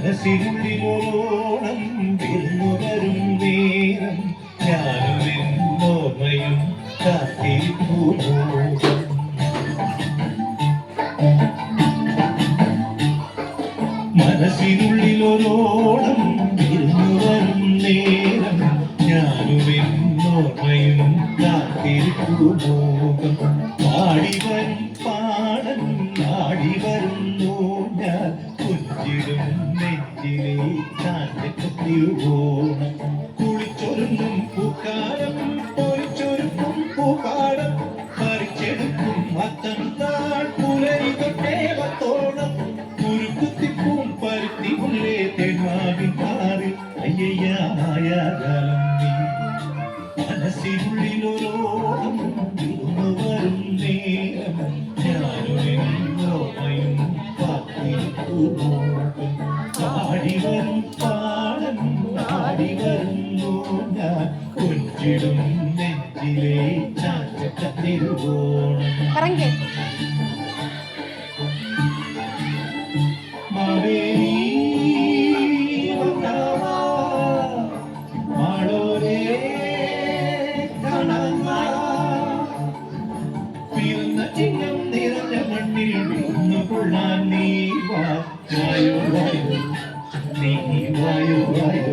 മനസ്സിനുള്ളിലോണം വിരുന്നുവരും നേരം ഞാനും എന്നോർമ്മയും കാത്തിരിപ്പൂ മനസ്സിനുള്ളിലോണം വിരുന്നുവരും നേരം ഞാനും എന്നോർമ്മയും കാത്തിരിപ്പൂ മോഹം പാടിവരും പാടൻ നാടിവരുന്നു ഞാൻ കുഞ്ചിടും നെഞ്ചിലെ ചാറ്റത്തിരുവോണം കുളിച്ചൊരുങ്ങും പൂക്കാലം പൊരിച്ചൊരുക്കും പൂക്കാലം പറിച്ചെടുക്കും അത്തം താൾ പുലരി തൊട്ടേവത്തോണം കുരുക്കുത്തിപ്പൂം പരുത്തി ഉള്ളേ തെമാവിൻ കാറിൽ അയ്യയ്യായ കാലം നീ മനസ്സിനുള്ളിലൊരോളം വരും നേരം ഞാനൊരോമയും കാത്തിരിക്കും പാടിവരും പാടൻ പാടിവരുന്നു ഞാൻ കൊഞ്ചിടും നെഞ്ചിലെ ചാറ്റത്തിരുവോണം മാവേലി മാളോരേ ചിഹ്നം നിറഞ്ഞ മണ്ണിൽ വീർന്നു കൊള്ളാൻ നീ വായോ വായോ നീ വായോ വായോ